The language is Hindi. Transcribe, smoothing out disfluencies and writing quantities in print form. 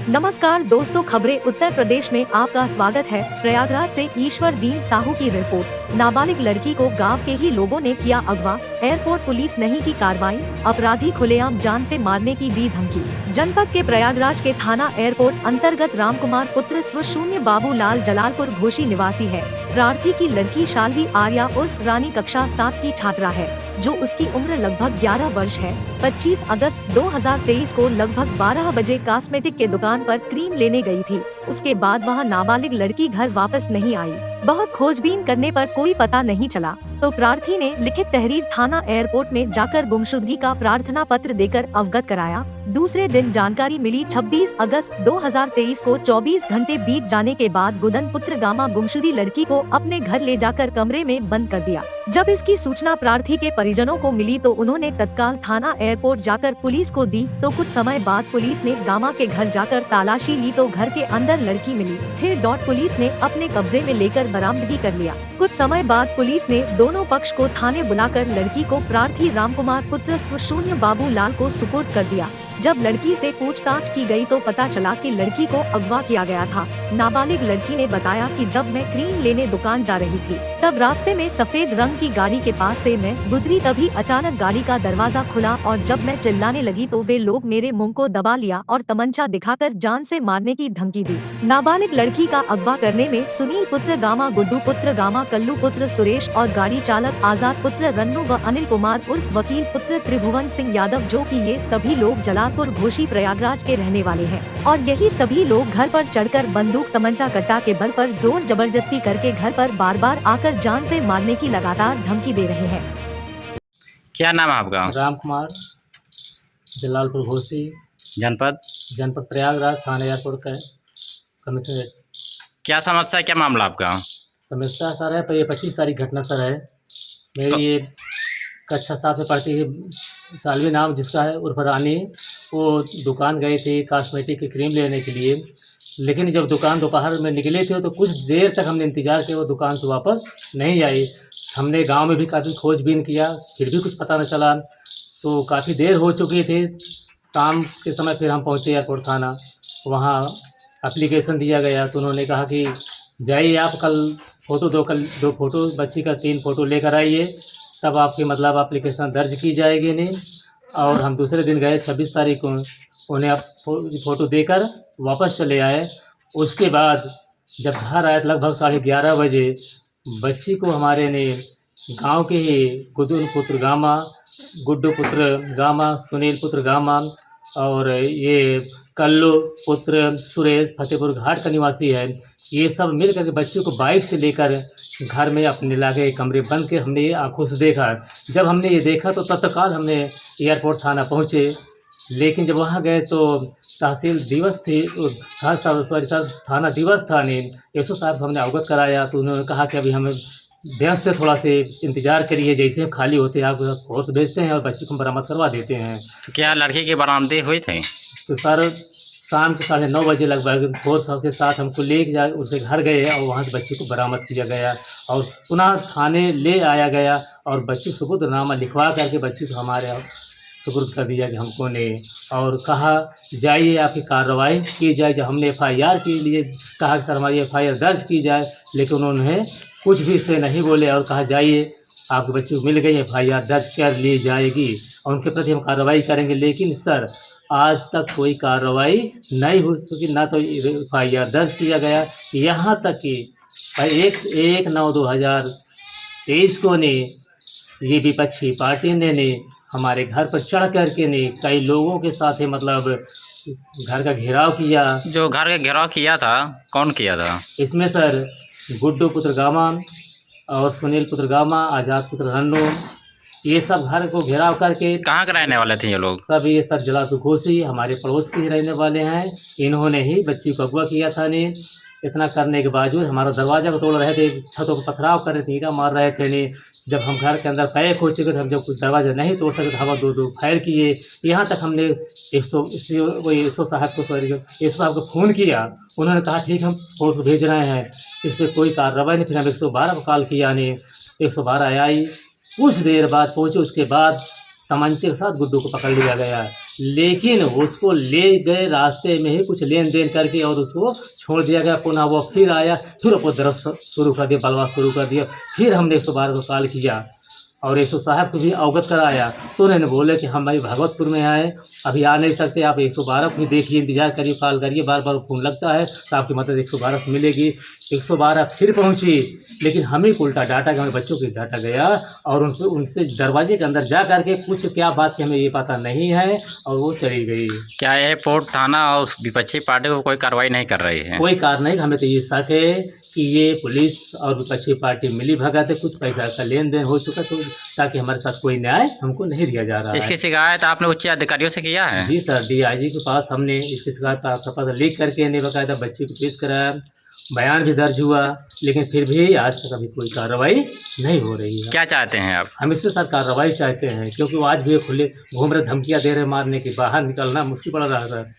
नमस्कार दोस्तों, खबरें उत्तर प्रदेश में आपका स्वागत है। प्रयागराज से ईश्वर दीन साहू की रिपोर्ट। नाबालिग लड़की को गांव के ही लोगों ने किया अगवा, एयरपोर्ट पुलिस नहीं की कार्रवाई, अपराधी खुलेआम जान से मारने की दी धमकी। जनपद के प्रयागराज के थाना एयरपोर्ट अंतर्गत रामकुमार पुत्र स्व बाबू लाल जलालपुर घोषी निवासी है। प्रार्थी की लड़की शालवी आर्या उर्फ रानी कक्षा 7 की छात्रा है, जो उसकी उम्र लगभग 11 वर्ष है। 25 अगस्त 2023 को लगभग 12 बजे कॉस्मेटिक के दुकान पर क्रीम लेने गई थी। उसके बाद वह नाबालिग लड़की घर वापस नहीं आई। बहुत खोजबीन करने पर कोई पता नहीं चला, तो प्रार्थी ने लिखित तहरीर थाना एयरपोर्ट में जाकर गुमशुदगी का प्रार्थना पत्र देकर अवगत कराया। दूसरे दिन जानकारी मिली 26 अगस्त 2023 को 24 घंटे बीत जाने के बाद गुदन पुत्र गामा गुमशुदी लड़की को अपने घर ले जाकर कमरे में बंद कर दिया। जब इसकी सूचना प्रार्थी के परिजनों को मिली तो उन्होंने तत्काल थाना एयरपोर्ट जाकर पुलिस को दी। तो कुछ समय बाद पुलिस ने गामा के घर जाकर तलाशी ली तो घर के अंदर लड़की मिली। फिर पुलिस ने अपने कब्जे में लेकर बरामदगी कर लिया। कुछ समय बाद पुलिस ने दोनों पक्ष को थाने बुलाकर लड़की को प्रार्थी रामकुमार पुत्र स्व बाबू लाल को सुपुर्द कर दिया। जब लड़की से पूछताछ की गई तो पता चला कि लड़की को अगवा किया गया था। नाबालिग लड़की ने बताया कि जब मैं क्रीम लेने दुकान जा रही थी, तब रास्ते में सफेद रंग की गाड़ी के पास से मैं गुजरी, तभी अचानक गाड़ी का दरवाजा खुला और जब मैं चिल्लाने लगी तो वे लोग मेरे मुंह को दबा लिया और तमंचा दिखाकर जान से मारने की धमकी दी। नाबालिग लड़की का अगवा करने में सुनील पुत्र गामा, गुड्डू पुत्र गामा, कल्लू पुत्र सुरेश और गाड़ी चालक आजाद पुत्र रन्नू व अनिल कुमार उर्फ वकील पुत्र त्रिभुवन सिंह यादव, जो कि ये सभी लोग जलालपुर घोषी प्रयागराज के रहने वाले हैं। और यही सभी लोग घर पर चढ़कर बंदूक तमंचा कट्टा के बल पर जोर जबरदस्ती करके घर पर बार बार आकर जान से मारने की लगातार धमकी दे रहे हैं। क्या नाम है आपका? राम कुमार, जलालपुर घोषी, जनपद प्रयागराज, थाना एयरपोर्ट का कमिश्नरेट। क्या समस्या, क्या मामला आपका? समस्या सर है, पर ये 25 तारीख घटना सर है। मेरी ये कक्षा 7 में पढ़ती है, शालवी नाम जिसका है उर्फ रानी, वो दुकान गए थे कॉस्मेटिक की क्रीम लेने के लिए। लेकिन जब दुकान दोपहर में निकले थे तो कुछ देर तक हमने इंतज़ार किया, वो दुकान से वापस नहीं आई। हमने गांव में भी काफ़ी खोजबीन किया, फिर भी कुछ पता न चला। तो काफ़ी देर हो चुकी थी। शाम के समय फिर हम पहुँचे एयरपोर्ट थाना, वहाँ एप्लीकेशन दिया गया तो उन्होंने कहा कि जाइए आप कल दो फ़ोटो बच्ची का 3 फ़ोटो लेकर आइए, तब आपकी एप्लीकेशन दर्ज की जाएगी नहीं। और हम दूसरे दिन गए 26 तारीख को, उन्हें फ़ोटो देकर वापस चले आए। उसके बाद जब घर आए लगभग 11:30 बजे बच्ची को हमारे ने गांव के ही गुड्डू पुत्र गामा, सुनील पुत्र गामा और ये कल्लू पुत्र सुरेश फतेहपुर घाट का निवासी है, ये सब मिल करके बच्चों को बाइक से लेकर घर में अपने लागे कमरे बंद के हमने ये आंखों से देखा। जब हमने ये देखा तो तत्काल हमने एयरपोर्ट थाना पहुँचे। लेकिन जब वहाँ गए तो तहसील दिवस थे, थाना दिवस था नहीं, एसओ साहब हमने अवगत कराया तो उन्होंने कहा कि अभी हमें व्यस्त है, थोड़ा से इंतज़ार करिए, जैसे खाली होते हैं आप फोर्स भेजते हैं और बच्ची को बरामद करवा देते हैं। क्या लड़की की बरामदी हुई थी? तो सर शाम के 9:30 बजे लगभग फोर्स के साथ हमको ले जा उसके घर गए और वहाँ से बच्ची को बरामद किया गया और पुनः थाने ले आया गया और बच्ची सुपुर्दनामा लिखवा करके बच्ची को हमारे सुपुर्द कर दिया कि हमको ने, और कहा जाइए आपकी कार्रवाई की जाए। जब हमने FIR के लिए कहा कि सर हमारी FIR दर्ज की जाए, लेकिन उन्होंने कुछ भी इस पर नहीं बोले और कहा जाइए आपके बच्चे को मिल गई, FIR दर्ज कर ली जाएगी और उनके प्रति हम कार्रवाई करेंगे। लेकिन सर आज तक कोई कार्रवाई नहीं हो सकी, ना तो FIR दर्ज किया गया, यहाँ तक कि 1/9/2023 को ने ये विपक्षी पार्टी ने हमारे घर पर चढ़ करके ने कई लोगों के साथ घर का घेराव किया। जो घर का घेराव किया था, कौन किया था? इसमें सर गुड्डू पुत्र गामा और सुनील पुत्र गामा, आजाद पुत्र रन्नू, ये सब घर को घेराव करके। कहाँ के रहने वाले थे ये लोग? सब ये सर जलालपुर घोषी हमारे पड़ोस के ही रहने वाले हैं। इन्होंने ही बच्ची को अगवा किया था ने। इतना करने के बावजूद हमारा दरवाज़ा को तोड़ रहे थे, छतों को पथराव कर रहे थे, ईंटा मार रहे थे ने। जब हम घर के अंदर पैक हो चुके थे, हम जब कुछ दरवाज़ा नहीं तोड़ सके तो हवा दो फायर किए। यहाँ तक हमने एसओ साहब को फ़ोन किया, उन्होंने कहा ठीक हम फोर्स को भेज रहे हैं, इस पर कोई कार्रवाई नहीं। फिर हम 112 को कॉल किया ने, 112 आई, कुछ देर बाद पहुँचे। उसके बाद तमंचे के साथ गुड्डू को पकड़ लिया गया। लेकिन उसको ले गए रास्ते में ही कुछ लेन देन करके और उसको छोड़ दिया गया। पुनः वो फिर आया, फिर उपद्रव शुरू कर दिया, बलवा शुरू कर दिया। फिर हमने 112 को कॉल किया और एसओ साहब को भी अवगत कराया, तो उन्होंने बोले कि हम भाई भागवतपुर में आए, अभी आ नहीं सकते, आप 112 को भी देखिए, इंतजार करिए, कॉल करिए, बार बार फ़ोन लगता है तो आपकी मदद 112 से मिलेगी। 112 फिर पहुंची, लेकिन हमें को उल्टा डाटा गया, हमें बच्चों को डाटा गया और उनको उनसे दरवाजे के अंदर जा करके कुछ क्या बात की हमें ये पता नहीं है और वो चली गई। क्या एयरपोर्ट थाना और विपक्षी पार्टी को कोई कार्रवाई नहीं कर रही है? कोई कारण नहीं, हमें तो ये शक है कि ये पुलिस और विपक्षी पार्टी मिली भगत है, कुछ पैसा का लेन देन हो चुका, तो ताकि हमारे साथ कोई न्याय हमको नहीं दिया जा रहा इसकी है। शिकायत आपने उच्च अधिकारियों से किया है? जी सर, डीआईजी के पास हमने इसकी शिकायत आपका पत्र लिख करके ने बकायदा बच्ची को पेश कराया, बयान भी दर्ज हुआ, लेकिन फिर भी आज तक अभी कोई कार्रवाई नहीं हो रही है। क्या चाहते हैं आप? हम इससे सर कार्रवाई चाहते हैं, क्योंकि वो आज भी खुले घूम रहे, धमकियाँ दे रहे मारने की, बाहर निकलना मुश्किल पड़ रहा है सर।